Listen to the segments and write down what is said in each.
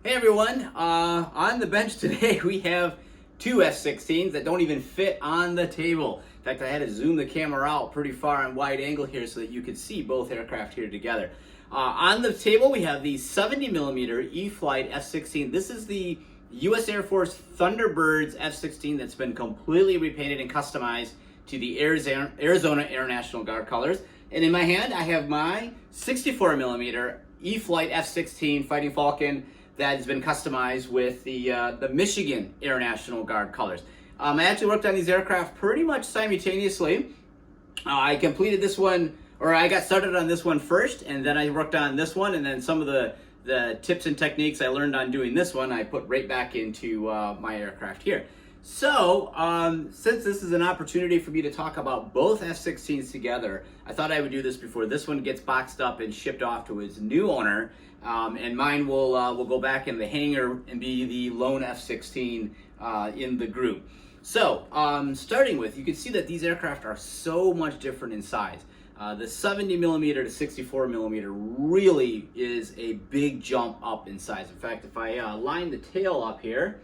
Hey everyone, on the bench today we have two F-16s that don't even fit on the table. In fact, I had to zoom the camera out pretty far on wide angle here so that you could see both aircraft here together. On the table we have the 70mm E-Flite F-16. This is the US Air Force Thunderbird's F-16 that's been completely repainted and customized to the Arizona Air National Guard colors. And in my hand I have my 64mm E-Flite F-16 Fighting Falcon that has been customized with the Michigan Air National Guard colors. I actually worked on these aircraft pretty much simultaneously. I completed this one, or I got started on this one first, and then I worked on this one, and then some of the tips and techniques I learned on doing this one, I put right back into my aircraft here. So, since this is an opportunity for me to talk about both F-16s together, I thought I would do this before this one gets boxed up and shipped off to its new owner, and mine will go back in the hangar and be the lone F-16 in the group. So, starting with, you can see that these aircraft are so much different in size. The 70mm to 64mm really is a big jump up in size. In fact, if I line the tail up here,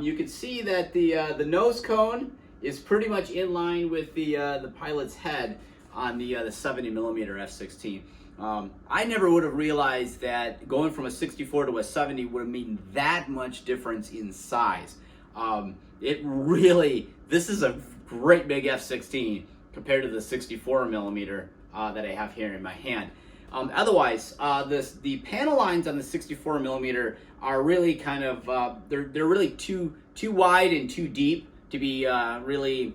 you can see that the nose cone is pretty much in line with the pilot's head on the 70mm F-16. I never would have realized that going from a 64 to a 70 would have made that much difference in size. This is a great big F-16 compared to the 64mm that I have here in my hand. Otherwise, the panel lines on the 64mm are really kind of they're really too wide and too deep to be really.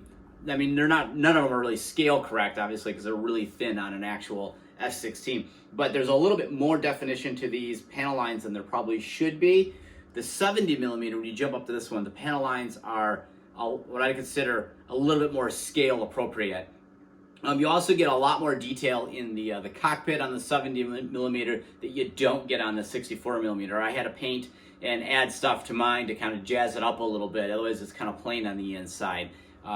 I mean, none of them are really scale correct, obviously, because they're really thin on an actual F-16. But there's a little bit more definition to these panel lines than there probably should be. The 70mm, when you jump up to this one, the panel lines are what I consider a little bit more scale appropriate. You also get a lot more detail in the cockpit on the 70mm that you don't get on the 64mm. I had to paint and add stuff to mine to kind of jazz it up a little bit. Otherwise, it's kind of plain on the inside.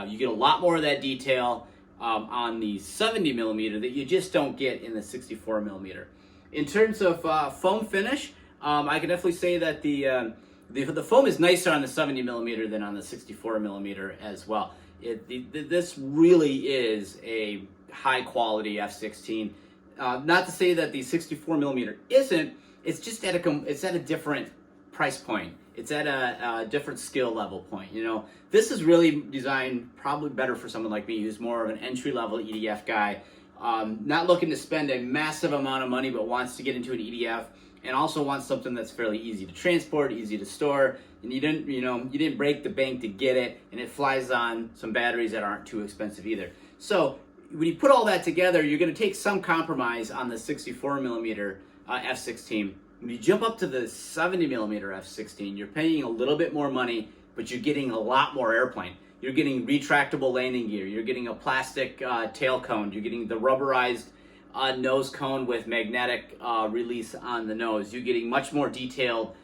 You get a lot more of that detail on the 70mm that you just don't get in the 64mm. In terms of foam finish, I can definitely say that the foam is nicer on the 70mm than on the 64mm as well. This really is a high quality F-16. Not to say that the 64mm isn't. It's just at a different price point. It's at a different skill level point. You know, this is really designed probably better for someone like me who's more of an entry level EDF guy, not looking to spend a massive amount of money, but wants to get into an EDF and also wants something that's fairly easy to transport, easy to store, and you didn't break the bank to get it, and it flies on some batteries that aren't too expensive either. So when you put all that together, you're going to take some compromise on the 64mm F-16. When you jump up to the 70mm F-16, you're paying a little bit more money, but you're getting a lot more airplane. You're getting retractable landing gear. You're getting a plastic tail cone. You're getting the rubberized nose cone with magnetic release on the nose. You're getting much more detailed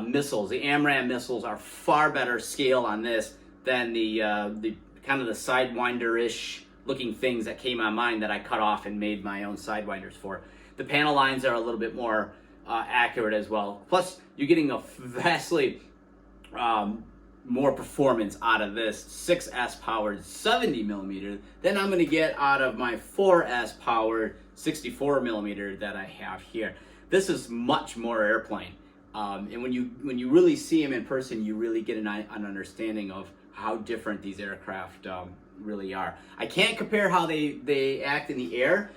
missiles. The AMRAAM missiles are far better scale on this than the kind of the Sidewinder-ish looking things that came on mine that I cut off and made my own Sidewinders for. The panel lines are a little bit more accurate as well. Plus, you're getting a vastly more performance out of this 6S powered 70mm than I'm going to get out of my 4S powered 64mm that I have here. This is much more airplane, and when you really see them in person, you really get an understanding of how different these aircraft really are. I can't compare how they act in the air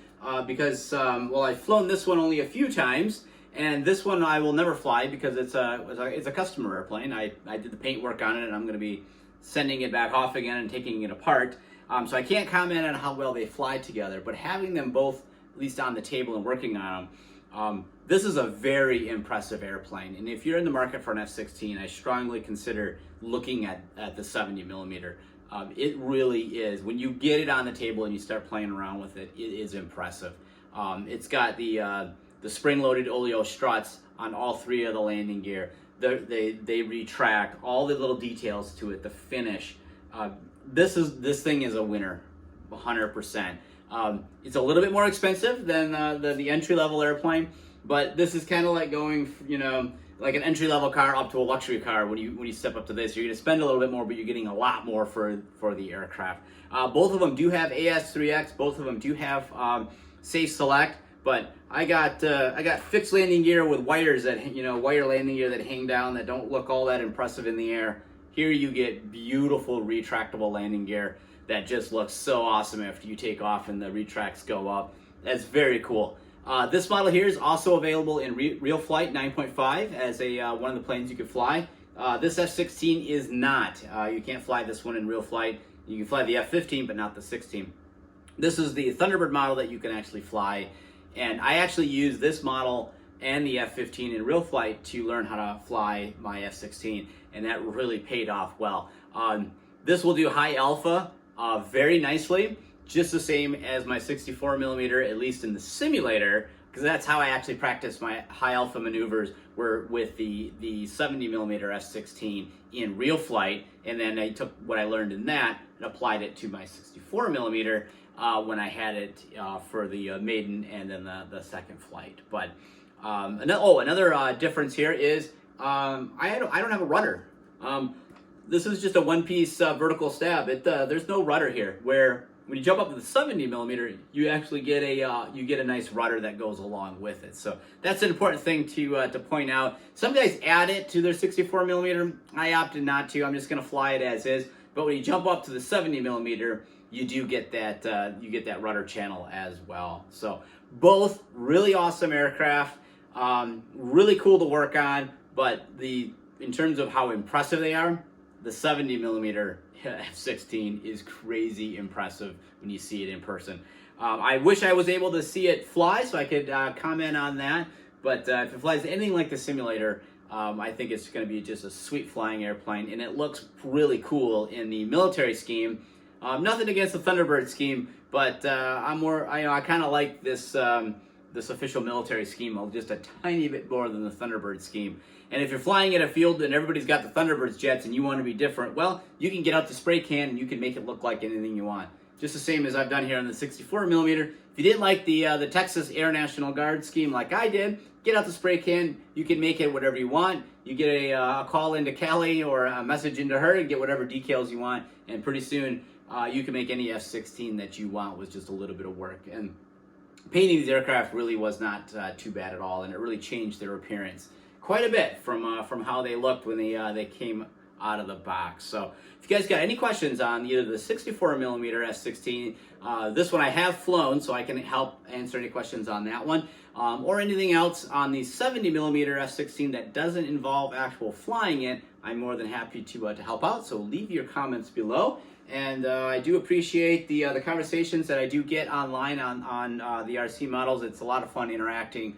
because well, I've flown this one only a few times. And this one I will never fly because it's a customer airplane. I did the paint work on it, and I'm going to be sending it back off again and taking it apart. So I can't comment on how well they fly together, but having them both at least on the table and working on them, this is a very impressive airplane. And if you're in the market for an F-16, I strongly consider looking at the 70mm. It really is. When you get it on the table and you start playing around with it, it is impressive. It's got the spring-loaded oleo struts on all three of the landing gear. They retract all the little details to it. The finish. This thing is a winner, 100%. It's a little bit more expensive than the entry-level airplane, but this is kind of like going, like an entry-level car up to a luxury car. When you step up to this, you're going to spend a little bit more, but you're getting a lot more for the aircraft. Both of them do have AS3X. Both of them do have Safe Select. But I got fixed landing gear with wires that wire landing gear that hang down that don't look all that impressive in the air. Here you get beautiful retractable landing gear that just looks so awesome after you take off and the retracts go up. That's very cool. This model here is also available in Real-Flite 9.5 as one of the planes you can fly. This F-16 is not. You can't fly this one in Real-Flite. You can fly the F-15, but not the 16. This is the Thunderbird model that you can actually fly. And I actually use this model and the F-15 in Real-Flite to learn how to fly my F-16, and that really paid off well. This will do high alpha very nicely, just the same as my 64mm, at least in the simulator, because that's how I actually practice my high alpha maneuvers, were with the 70mm F-16 in Real-Flite, and then I took what I learned in that and applied it to my 64mm when I had it for the maiden and then the second flight. But another difference here is I don't have a rudder. This is just a one-piece vertical stab. There's no rudder here. Where when you jump up to the 70mm, you actually get a nice rudder that goes along with it. So that's an important thing to point out. Some guys add it to their 64mm. I opted not to. I'm just going to fly it as is. But when you jump up to the 70mm, you do get that rudder channel as well. So both really awesome aircraft, really cool to work on. But in terms of how impressive they are, the 70mm F-16 is crazy impressive when you see it in person. I wish I was able to see it fly so I could comment on that. But if it flies anything like the simulator, I think it's going to be just a sweet flying airplane, and it looks really cool in the military scheme. Nothing against the Thunderbird scheme, but I kind of like this official military scheme just a tiny bit more than the Thunderbird scheme. And if you're flying at a field and everybody's got the Thunderbird's jets and you want to be different, well, you can get out the spray can and you can make it look like anything you want. Just the same as I've done here on the 64mm. If you didn't like the Texas Air National Guard scheme like I did, get out the spray can. You can make it whatever you want. You get a call into Callie or a message into her and get whatever decals you want. And pretty soon you can make any F-16 that you want with just a little bit of work. And painting these aircraft really was not too bad at all, and it really changed their appearance quite a bit from how they looked when they came out of the box. So if you guys got any questions on either the 64mm F-16, this one I have flown, so I can help answer any questions on that one, or anything else on the 70mm F-16 that doesn't involve actual flying it, I'm more than happy to help out. So leave your comments below. And I do appreciate the conversations that I do get online on the RC models. It's a lot of fun interacting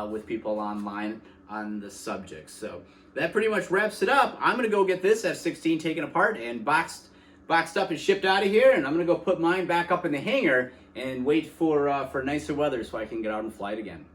with people online on the subject. So that pretty much wraps it up. I'm going to go get this F-16 taken apart and boxed up and shipped out of here. And I'm going to go put mine back up in the hangar and wait for nicer weather so I can get out and fly it again.